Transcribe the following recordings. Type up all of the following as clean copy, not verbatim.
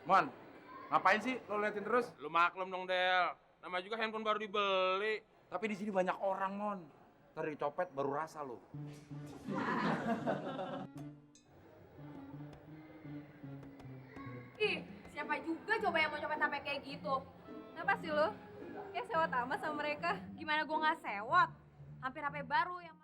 Mon, ngapain sih lo liatin terus? Lu maklum dong, Del. Namanya juga handphone baru dibeli. Tapi di sini banyak orang, Mon. Ntar dicopet baru rasa lo. Ih, siapa juga coba yang mau copet HP kayak gitu? Kenapa sih lo? Kayak sewot amat sama mereka. Gimana gue nggak sewot? Hampir HP baru yang...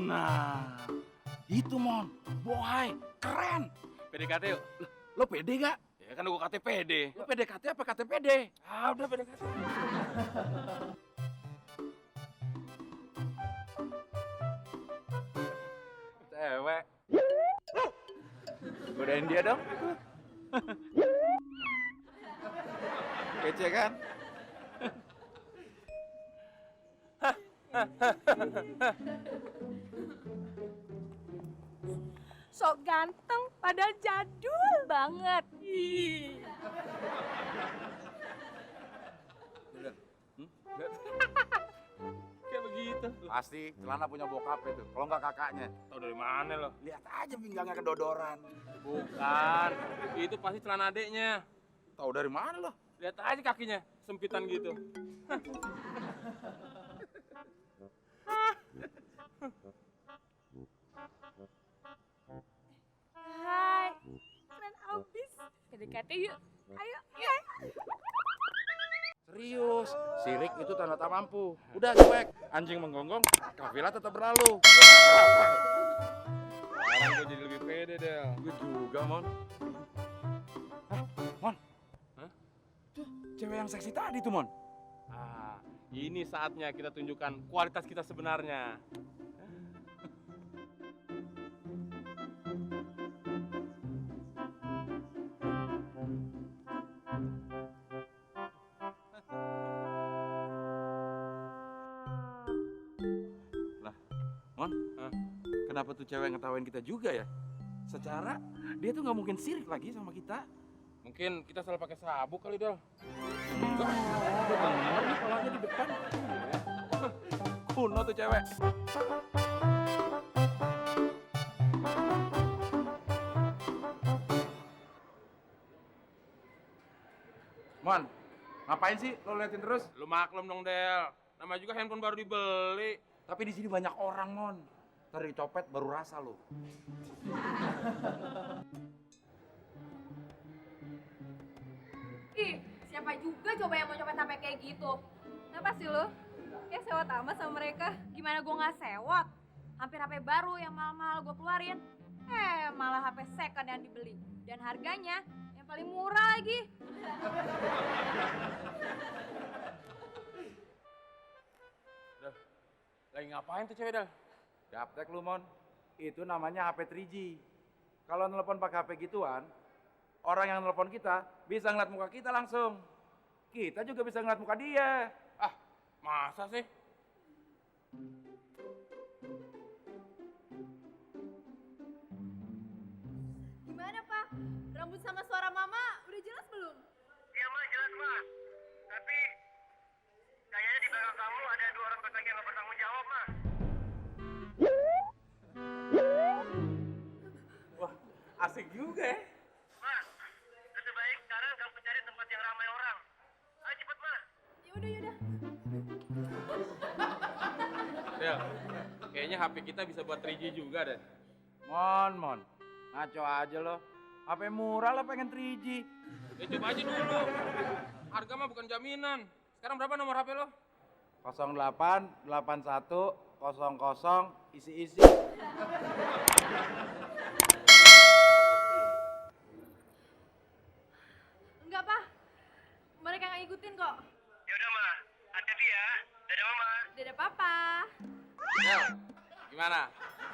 Nah, itu Mon, bohai, keren. PDKT yuk. Lo pede gak? Ya kan gua kata pede. Lo PDKT apa KTPD? Ah, udah PDKT. Cewek. Godain dia dong. Kece kan? Sok ganteng, padahal jadul banget. Ih. Kayak begitu. Pasti celana punya bokap itu. Kalau nggak kakaknya. Tahu dari mana lo? Lihat aja pinggangnya kedodoran. Bukan. Itu pasti celana adeknya. Tahu dari mana lo? Lihat aja kakinya, sempitan gitu. Hai, keren abis. PDKT yuk, ayo, ya. Serius, sirik itu tanda tak mampu. Udah cuek, anjing menggonggong, kafilah tetap berlalu. Sekarang gue jadi lebih pede, Del. Gue juga, Mon. Mon. Hah? Tuh, cewek yang seksi tadi tuh, Mon. Ah, ini saatnya kita tunjukkan kualitas kita sebenarnya. Mon, kenapa tuh cewek ngetawain kita juga ya? Secara dia tuh nggak mungkin sirik lagi sama kita. Mungkin kita salah pakai sabuk kali, Del. Enggak, udah bener nih palanya di depan. Kuno tuh cewek. Mon, ngapain sih lo liatin terus? Lu maklum dong, Del. Namanya juga handphone baru dibeli. Tapi di sini banyak orang, Mon. Ntar dicopet baru rasa lo. Ih, siapa juga coba yang mau copet HP kayak gitu? Kenapa sih lo? Kayak sewot amat sama mereka. Gimana gue nggak sewot? Hampir HP baru yang mahal-mahal gue keluarin. Malah HP second yang dibeli. Dan harganya yang paling murah lagi. Lagi ngapain tuh cewek, Del? Gaptek lu, Mon. Itu namanya HP 3G. Kalau nelpon pakai HP gituan, orang yang nelpon kita bisa ngeliat muka kita langsung. Kita juga bisa ngeliat muka dia. Ah, masa sih? Gimana, Pak? Rambut sama suara Mama udah jelas belum? Iya mah jelas mah. Tapi kayaknya di belakang kamu ada dua orang petani yang gak bertanggung jawab mah. Wah, asik juga ya. Mah, lebih baik sekarang kamu cari tempat yang ramai orang. Ayo cepet mah. Yaudah, yaudah. Del, kayaknya HP kita bisa buat 3G juga deh. Mon. Ngaco aja lo. HP murah lah pengen 3G. Ya coba aja dulu. Harga mah bukan jaminan. Sekarang berapa nomor HP lo? 08 81 00 isi-isi. Enggak, Pak. Mereka nggak ngikutin kok. Ya udah mah, hati-hati ya. Dadah mama. Dadah, Papa. Del, gimana?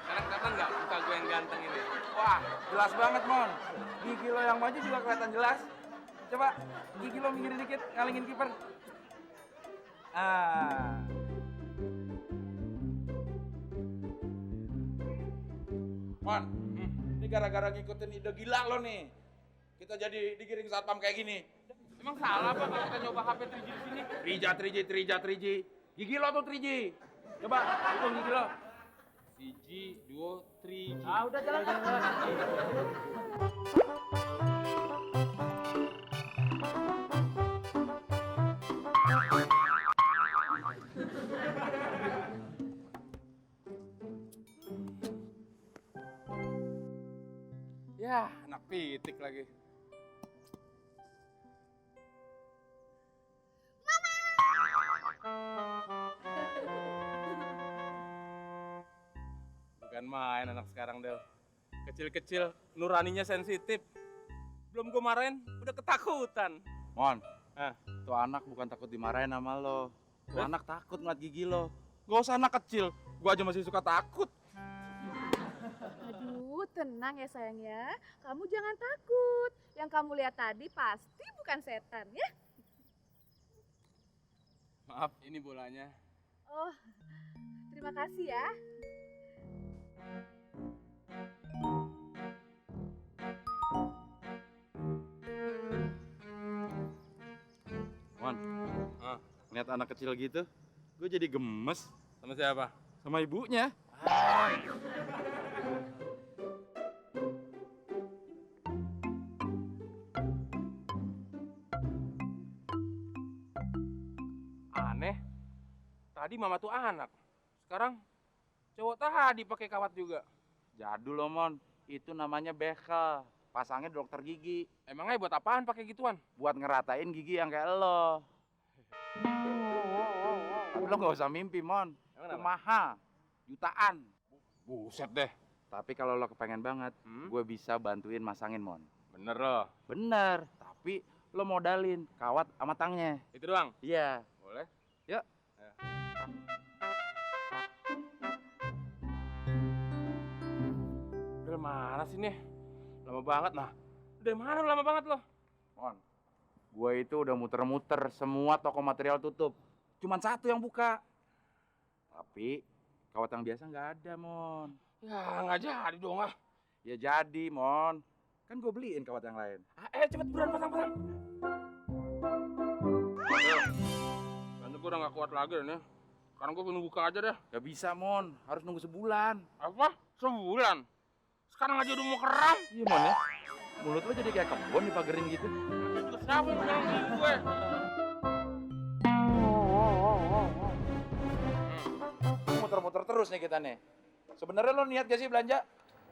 Sekarang kelihatan nggak muka gue yang ganteng ini? Wah, jelas banget, Mon. Gigi lo yang maju juga kelihatan jelas. Coba gigi lo minggir dikit, ngalingin kiper. Ah. Mon, ini gara-gara ngikutin ide gila lo nih. Kita jadi digiring satpam kayak gini. Emang salah apa kalau kita nyoba HP 3G di sini? Trija. Gigi lo tuh 3G. Coba, hitung gigi lo. 3G, 2, 3G. Ah, udah jalan. Ya, anak pitik lagi. Bukan main anak sekarang, Del. Kecil-kecil, nuraninya sensitif. Belum gue marahin, udah ketakutan. Mon, Ah. tuh anak bukan takut dimarahin sama lo. Tuh Hah? anak takut ngeliat gigi lo. Gak usah anak kecil, gua aja masih suka takut. Aduh, tenang ya sayang ya. Kamu jangan takut. Yang kamu lihat tadi pasti bukan setan ya. Maaf, ini bolanya. Oh, terima kasih ya. Mon, Ah, ngeliat anak kecil gitu, gue jadi gemes sama siapa? sama ibunya. Aneh. Tadi mama tuh anak. Sekarang cowok tadi pakai kawat juga. Jadul lo, Mon. Itu namanya bekel. Pasangnya dokter gigi. Emangnya buat apaan pakai gituan? Buat ngeratain gigi yang kayak lo. Tapi lo gak usah mimpi, Mon. Emang Itu kenapa? mahal. Jutaan. Buset deh. Tapi kalau lo kepengen banget, gue bisa bantuin masangin, Mon. Bener loh. Bener. Tapi lo modalin kawat sama tangnya. Itu doang. Iya. Boleh? Yuk. Ayo. Udah mana sih nih? Lama banget nah. Dari mana lu lama banget lo? Mon, gue itu udah muter-muter semua toko material tutup. Cuman satu yang buka. Tapi kawat yang biasa nggak ada, Mon. Ya nggak jadi dong ah. Ya jadi, Mon. Kan gue beliin kawat yang lain. Cepet buruan pasang. Kayaknya gue udah nggak kuat lagi nih. Sekarang gue pengen buka aja deh. Gak bisa, Mon. Harus nunggu sebulan. Apa? Sebulan? Sekarang aja udah mau keram. Iya, Mon ya. Mulut lo jadi kayak kebun dipagerin gitu. Terus siapa yang pegang gigi gue? Muter-muter terus nih kita nih. Sebenarnya lo niat gak sih belanja?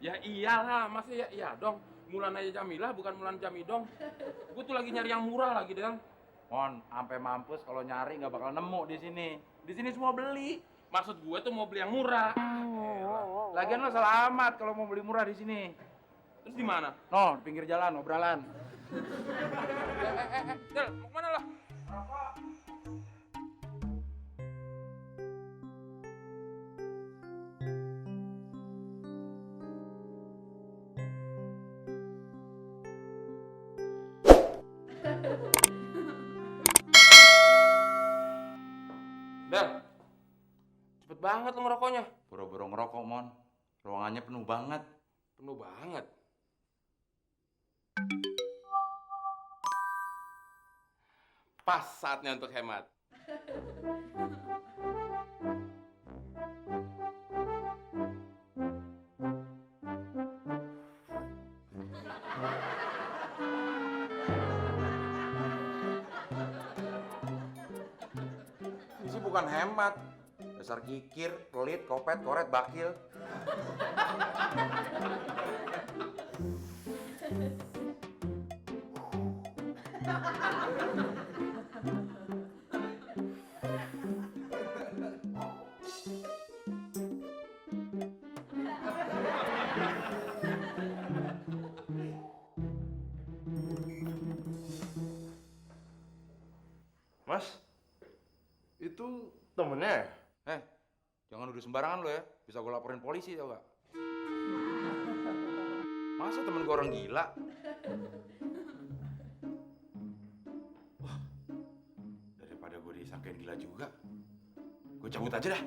Ya iyalah, masa ya iya dong. Mulan aja Jamilah, bukan Mulan Jamidong. Gue tuh lagi nyari yang murah lagi, Del. Mon, sampai mampus kalau nyari nggak bakal nemu di sini. Di sini semua beli. Maksud gue tuh mau beli yang murah. Lagian lo selamat kalau mau beli murah di sini. Terus di mana? No, di pinggir jalan, obralan. Del, mau kemana lo? Del, cepet banget lo ngerokoknya. Boro-boro ngerokok, Mon. Ruangannya penuh banget. Penuh banget. Pas saatnya untuk hemat. Ini sih bukan hemat. Dasar kikir, pelit, kopet, koret, bakil. Mas, itu temennya ya? Jangan nuduh sembarangan lo ya. Bisa gue laporin polisi tau gak? Masa temen gue orang gila? Wah, daripada gue disangkain gila juga, gue cabut aja dah.